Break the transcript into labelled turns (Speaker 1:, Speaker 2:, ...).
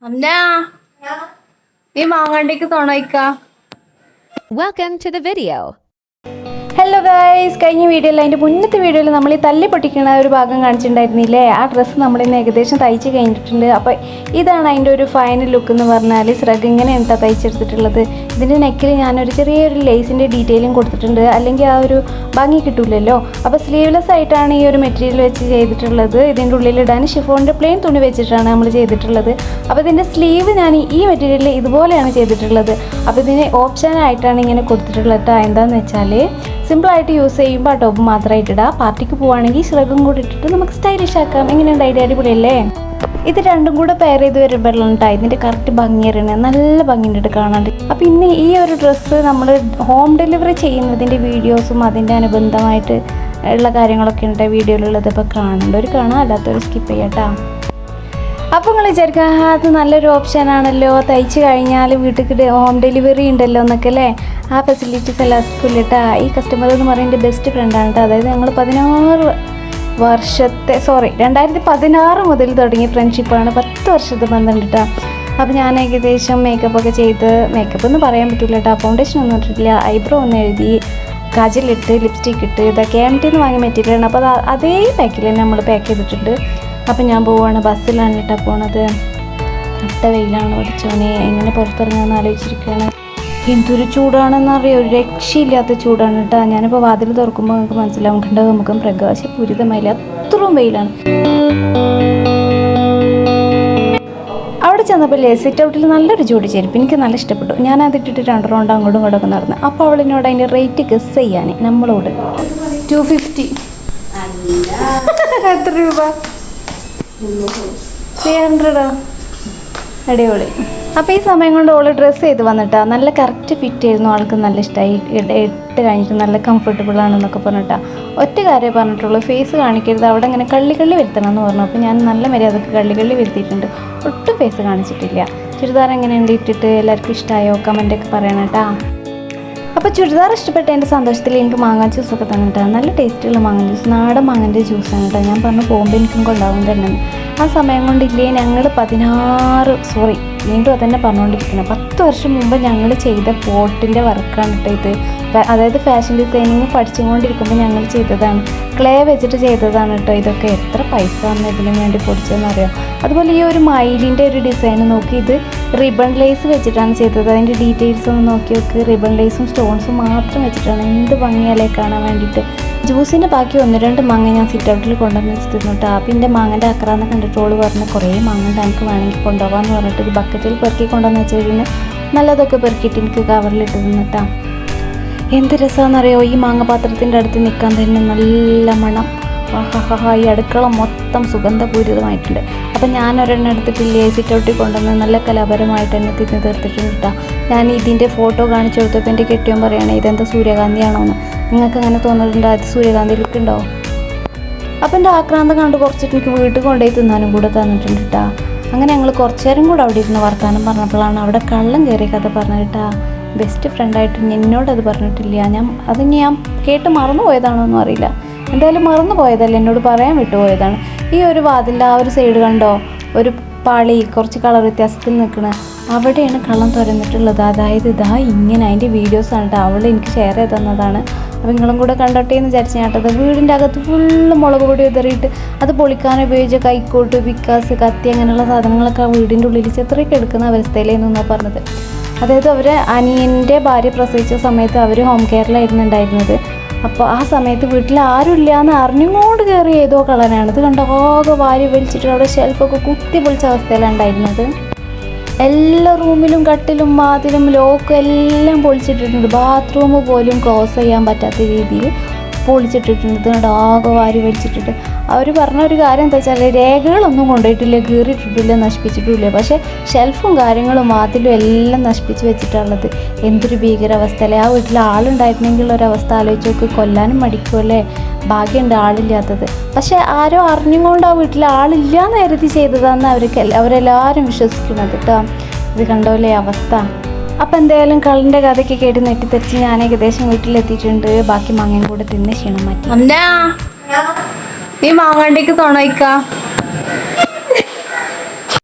Speaker 1: അമ്നാ ഈ മാങ്ങാണ്ടിക്ക് തുണയ്ക്ക.
Speaker 2: Welcome to the video.
Speaker 3: Hello guys, കഴിഞ്ഞ വീഡിയോയിൽ അതിൻ്റെ മുന്നത്തെ വീഡിയോയിൽ നമ്മൾ ഈ തല്ലി പൊട്ടിക്കുന്ന ഒരു ഭാഗം കാണിച്ചിട്ടുണ്ടായിരുന്നില്ലേ? ആ ഡ്രസ്സ് നമ്മളിന്ന് ഏകദേശം തയ്ച്ച് കഴിഞ്ഞിട്ടുണ്ട്. അപ്പോൾ ഇതാണ് അതിൻ്റെ ഒരു ഫൈനൽ ലുക്ക് എന്ന് പറഞ്ഞാൽ. ശ്രഗ് ഇങ്ങനെയാണ് കേട്ടോ തയ്ച്ചെടുത്തിട്ടുള്ളത്. ഇതിൻ്റെ നെക്കിൽ ഞാനൊരു ചെറിയൊരു ലേസിൻ്റെ ഡീറ്റെയിലും കൊടുത്തിട്ടുണ്ട്, അല്ലെങ്കിൽ ആ ഒരു ഭംഗി കിട്ടില്ലല്ലോ. അപ്പോൾ സ്ലീവ്ലെസ് ആയിട്ടാണ് ഈ ഒരു മെറ്റീരിയൽ വെച്ച് ചെയ്തിട്ടുള്ളത്. ഇതിൻ്റെ ഉള്ളിലിടാൻ ഷിഫോണിൻ്റെ പ്ലെയിൻ തുണി വെച്ചിട്ടാണ് നമ്മൾ ചെയ്തിട്ടുള്ളത്. അപ്പോൾ ഇതിൻ്റെ സ്ലീവ് ഞാൻ ഈ മെറ്റീരിയൽ ഇതുപോലെയാണ് ചെയ്തിട്ടുള്ളത്. അപ്പോൾ ഇതിന് ഓപ്ഷനായിട്ടാണ് ഇങ്ങനെ കൊടുത്തിട്ടുള്ളത് കേട്ടോ. എന്താണെന്ന് വെച്ചാൽ സിമ്പിളായിട്ട് യൂസ് ചെയ്യുമ്പോൾ ആ ടോപ്പ് മാത്രമായിട്ട് ഇടാം. പാർട്ടിക്ക് പോവുകയാണെങ്കിൽ ശ്രഗും കൂടി ഇട്ടിട്ട് നമുക്ക് സ്റ്റൈലിഷ് ആക്കാം. എങ്ങനെയുണ്ട്? ഐഡിയ അടിപൊളിയല്ലേ? ഇത് രണ്ടും കൂടെ പെയർ ചെയ്ത് വരുമ്പോഴാണ് കേട്ടോ ഇതിൻ്റെ കറക്റ്റ് ഭംഗി അറിയണത്. നല്ല ഭംഗിയുണ്ട് കാണാണ്ട്. അപ്പോൾ ഇന്ന് ഈ ഒരു ഡ്രസ്സ് നമ്മൾ ഹോം ഡെലിവറി ചെയ്യുന്നതിൻ്റെ വീഡിയോസും അതിൻ്റെ അനുബന്ധമായിട്ട് ഉള്ള കാര്യങ്ങളൊക്കെ ഉണ്ട് വീഡിയോയിലുള്ളത്. ഇപ്പോൾ കാണേണ്ടവർ കാണാം, അല്ലാത്തവർ സ്കിപ്പ് ചെയ്യട്ടോ. അപ്പോൾ നിങ്ങൾ വിചാരിക്കുക അത് നല്ലൊരു ഓപ്ഷനാണല്ലോ, തയ്ച്ച് കഴിഞ്ഞാൽ വീട്ടിൽ ഹോം ഡെലിവറി ഉണ്ടല്ലോ എന്നൊക്കെ അല്ലേ. ആ ഫെസിലിറ്റീസ് എല്ലാം സ്കൂളിലിട്ടാ. ഈ കസ്റ്റമർ എന്ന് പറയുന്നത് എൻ്റെ ബെസ്റ്റ് ഫ്രണ്ടാണ് കേട്ടോ. അതായത് ഞങ്ങൾ 2016 മുതൽ തുടങ്ങിയ ഫ്രണ്ട്ഷിപ്പാണ്. 10 വർഷത്തെ ബന്ധം കേട്ടോ. അപ്പോൾ ഞാൻ ഏകദേശം മേക്കപ്പൊക്കെ ചെയ്ത്, മേക്കപ്പ് എന്ന് പറയാൻ പറ്റില്ല കേട്ടോ, ഫൗണ്ടേഷൻ ഒന്നും ഇട്ടിട്ടില്ല, ഐബ്രോ ഒന്ന് എഴുതി, കാജലിട്ട്, ലിപ്സ്റ്റിക് ഇട്ട്, ഇതൊക്കെ KMT വാങ്ങിയ മെറ്റീരിയലാണ്. അപ്പോൾ അതേ പാക്കിൽ തന്നെ നമ്മൾ പാക്ക് ചെയ്തിട്ടുണ്ട്. അപ്പം ഞാൻ പോവുകയാണ്, ബസ്സിലാണ് കേട്ടോ പോണത്. കട്ട വെയിലാണ്, ഓടിച്ചോനെ എങ്ങനെ പുറത്തിറങ്ങാമെന്ന് ആലോചിച്ചിരിക്കുകയാണ്. എന്തൊരു ചൂടാണെന്നറിയോ, ഒരു രക്ഷയില്ലാത്ത ചൂടാണ് കേട്ടോ. ഞാനിപ്പോൾ വാതിൽ തുറക്കുമ്പോൾ നമുക്ക് മനസ്സിലാവും, കണ്ടോ നമുക്ക് പ്രകാശപൂരിതമായില്ല, അത്രയും വെയിലാണ്. അവിടെ ചെന്നപ്പോൾ സിറ്റ് ഔട്ടിൽ നല്ലൊരു ചൂട് ചെരുപ്പ് എനിക്ക് നല്ല ഇഷ്ടപ്പെട്ടു. ഞാനതിട്ടിട്ട് 2 റൗണ്ട് അങ്ങോട്ടും ഇങ്ങോട്ടൊക്കെ നടന്നു. അപ്പോൾ അവളിനോട് അതിൻ്റെ റേറ്റ് ഗസ് ചെയ്യാൻ നമ്മളോട് 250. എത്ര രൂപ? 300. അടിപൊളി. അപ്പോൾ ഈ സമയം കൊണ്ട് ഓള് ഡ്രസ്സ് ചെയ്ത് വന്നിട്ടാ. നല്ല കറക്റ്റ് ഫിറ്റ് ആയിരുന്നു, ആൾക്ക് നല്ല ഇഷ്ടമായി. ഇട്ട് കഴിഞ്ഞിട്ട് നല്ല കംഫർട്ടബിൾ ആണെന്നൊക്കെ പറഞ്ഞിട്ടാ. ഒറ്റ കാര്യമേ പറഞ്ഞിട്ടുള്ളൂ, ഫേസ് കാണിക്കരുത്, അവിടെ ഇങ്ങനെ കള്ളി വരുത്തണം എന്ന് പറഞ്ഞു. അപ്പോൾ ഞാൻ നല്ല മര്യാദക്ക് കള്ളി വരുത്തിയിട്ടുണ്ട്, ഒട്ടും ഫേസ് കാണിച്ചിട്ടില്ല. ചുരിദാർ എങ്ങനെയുണ്ട് ഇട്ടിട്ട്? എല്ലാവർക്കും ഇഷ്ടമായോ? കമൻറ്റൊക്കെ പറയണം കേട്ടോ. അപ്പോൾ ചുരിദാർ ഇഷ്ടപ്പെട്ട എൻ്റെ സന്തോഷത്തിൽ എനിക്ക് മാങ്ങാ ജ്യൂസൊക്കെ തന്നെ കേട്ടോ. നല്ല ടേസ്റ്റുള്ള മാങ്ങാ ജ്യൂസ്, നാടൻ മാങ്ങൻ്റെ ജ്യൂസാണ് കേട്ടോ. ഞാൻ പറഞ്ഞു പോകുമ്പോൾ എനിക്കും കൊണ്ടാവും തന്നെ. ആ സമയം കൊണ്ടില്ലേ ഞങ്ങൾ വീണ്ടും അതന്നെ പറഞ്ഞുകൊണ്ടിരിക്കുന്നത്, 10 വർഷം മുമ്പ് ഞങ്ങൾ ചെയ്ത പോട്ടിൻ്റെ വർക്കാണ് കേട്ടോ ഇത്. അതായത് ഫാഷൻ ഡിസൈനിങ് പഠിച്ചുകൊണ്ടിരിക്കുമ്പോൾ ഞങ്ങൾ ചെയ്തതാണ്, ക്ലേ വെച്ചിട്ട് ചെയ്തതാണ് കേട്ടോ. ഇതൊക്കെ എത്ര പൈസ വന്ന് ഇതിന് വേണ്ടി പൊടിച്ചതെന്നറിയാം. അതുപോലെ ഈ ഒരു മയിലിൻ്റെ ഒരു ഡിസൈൻ നോക്കി, ഇത് റിബൺ ലേസ് വെച്ചിട്ടാണ് ചെയ്തത്. അതിൻ്റെ ഡീറ്റെയിൽസ് ഒന്ന് നോക്കി നോക്ക്. റിബൺ ലേസും സ്റ്റോൺസും മാത്രം വെച്ചിട്ടാണ്. എന്ത് ഭംഗിയാലേ കാണാൻ വേണ്ടിയിട്ട്. ജ്യൂസിൻ്റെ ബാക്കി 1-2 മാങ്ങ ഞാൻ സിറ്റ് ഔട്ടിൽ കൊണ്ടുവന്ന് വെച്ചിരുന്നു കേട്ടോ. അപ്പോൾ എൻ്റെ മാങ്ങൻ്റെ അക്രാന്ന് കണ്ടിട്ട് ഓള് പറഞ്ഞ് കുറേ മാങ്ങ എനിക്ക് വേണമെങ്കിൽ കൊണ്ടുപോകാമെന്ന് പറഞ്ഞിട്ട് ഒരു ബക്കറ്റിൽ പെറുക്കി കൊണ്ടുവന്ന് വെച്ചതിന് നല്ലതൊക്കെ പെറുക്കിയിട്ട് എനിക്ക് കവറിലിട്ട് നിന്നിട്ടാ. എന്ത് രസമാണെന്നറിയോ, ഈ മാങ്ങാപാത്രത്തിൻ്റെ അടുത്ത് നിൽക്കാൻ തന്നെ നല്ല മണം. ഈ അടുക്കള മൊത്തം സുഗന്ധപൂരിതമായിട്ടുണ്ട്. അപ്പം ഞാൻ ഒരെണ്ണം എടുത്തിട്ടില്ലേ സിറ്റ് ഔട്ടിൽ കൊണ്ടുവന്ന് നല്ല കലാപരമായിട്ട് തന്നെ തിന്ന് തീർത്തിട്ടുണ്ട് കേട്ടോ. ഞാൻ ഇതിൻ്റെ ഫോട്ടോ കാണിച്ചു കൊടുത്തപ്പോൾ എൻ്റെ കെട്ടിയോൻ പറയണേ ഇതെന്താ സൂര്യകാന്തിയാണോ എന്ന്. നിങ്ങൾക്ക് അങ്ങനെ തോന്നിയിട്ടുണ്ടോ? അത് സൂര്യകാന്തി ലുക്ക് ഉണ്ടോ? അപ്പം എൻ്റെ ആക്രാന്തം കണ്ട് കുറച്ചിട്ട് എനിക്ക് വീട്ടിൽ കൊണ്ടുപോയി തിന്നാനും കൂടെ തന്നിട്ടുണ്ട് കേട്ടോ. അങ്ങനെ ഞങ്ങൾ കുറച്ച് നേരം കൂടെ അവിടെ ഇരുന്ന് വർത്താനം പറഞ്ഞപ്പോഴാണ് അവിടെ കള്ളം കയറിയ കഥ പറഞ്ഞത് കേട്ടോ. ബെസ്റ്റ് ഫ്രണ്ടായിട്ട് എന്നോടത് പറഞ്ഞിട്ടില്ല. ഞാൻ കേട്ട് മറന്നു പോയതാണോന്നും അറിയില്ല. എന്തായാലും മറന്നു പോയതല്ല, എന്നോട് പറയാൻ വിട്ടുപോയതാണ്. ഈ ഒരു വാതിൻ്റെ ആ ഒരു സൈഡ് കണ്ടോ, ഒരു പാളി കുറച്ച് കളർ വ്യത്യാസത്തിൽ നിൽക്കണ അവിടെയാണ് കള്ളം തുറന്നിട്ടുള്ളത്. അതായത് ഇതാ ഇങ്ങനെ അതിൻ്റെ വീഡിയോസാണ് കേട്ടോ. അവൾ എനിക്ക് ഷെയർ ചെയ്ത് തന്നതാണ്. അപ്പോൾ നിങ്ങളും കൂടെ കണ്ടോട്ടെ എന്ന് വിചാരിച്ച് ഞാട്ടത്. വീടിൻ്റെ അകത്ത് ഫുള്ള് മുളക് പൊടി ഉതറിയിട്ട് അത് പൊളിക്കാൻ ഉപയോഗിച്ച കൈക്കോട്ട്, പിക്കാസ്, കത്തി അങ്ങനെയുള്ള സാധനങ്ങളൊക്കെ ആ വീടിൻ്റെ ഉള്ളിൽ ചിത്രമൊക്കെ എടുക്കുന്ന അവസ്ഥയിലായിരുന്നു പറഞ്ഞത്. അതായത് അനിയൻ്റെ ഭാര്യ പ്രസവിച്ച സമയത്ത് അവർ ഹോം കെയറിലായിരുന്നു ഉണ്ടായിരുന്നത്. അപ്പോൾ ആ സമയത്ത് വീട്ടിൽ ആരും ഇല്ല എന്ന് അറിഞ്ഞുകൊണ്ട് കയറി ഏതോ കളറാണ്. ഇത് കണ്ട ആകെ വാരി വലിച്ചിട്ട് അവിടെ ഷെൽഫൊക്കെ കുത്തി പൊളിച്ച അവസ്ഥയിലാണ് ഉണ്ടായിരുന്നത്. എല്ലാ റൂമിലും കട്ടിലും വാതിലും ലോക്കും എല്ലാം പൊളിച്ചിട്ടിട്ടുണ്ട്. ബാത്റൂം പോലും ക്ലോസ് ചെയ്യാൻ പറ്റാത്ത രീതിയിൽ പൊളിച്ചിട്ടിട്ടുണ്ട്. ഇത് കണ്ട് ആകെ വാരി വലിച്ചിട്ടിട്ട് അവർ പറഞ്ഞൊരു കാര്യം എന്താ വെച്ചാൽ രേഖകളൊന്നും കൊണ്ടുപോയിട്ടില്ല, കീറിയിട്ടിട്ടില്ല, നശിപ്പിച്ചിട്ടില്ല. പക്ഷേ ഷെൽഫും കാര്യങ്ങളും വാതിലും എല്ലാം നശിപ്പിച്ച് വെച്ചിട്ടുള്ളത്. എന്തൊരു ഭീകരാവസ്ഥയല്ലേ. ആ വീട്ടിൽ ആളുണ്ടായിരുന്നെങ്കിൽ ഒരവസ്ഥ ആലോചിച്ച് നോക്ക്. കൊല്ലാനും മടിക്കുമല്ലേ. ഭാഗ്യമുണ്ട് ആളില്ലാത്തത്. പക്ഷേ ആരോ അറിഞ്ഞുകൊണ്ട് ആ വീട്ടിൽ ആളില്ലാന്ന് കരുതി ചെയ്തതാണെന്ന് അവരെല്ലാവരും വിശ്വസിക്കുന്നത് കേട്ടോ. ഇത് കണ്ടോല്ലേ അവസ്ഥ. അപ്പം എന്തായാലും കളിൻ്റെ കഥയ്ക്ക് കേട്ട് നെറ്റിത്തെറിച്ച് ഞാൻ ഏകദേശം വീട്ടിലെത്തിയിട്ടുണ്ട്. ബാക്കി മാങ്ങയും കൂടെ തിന്ന് ക്ഷീണം മാറ്റി.
Speaker 1: അമ്നാ ഈ മാങ്ങാണ്ടിക്ക് തുണയ്ക്ക.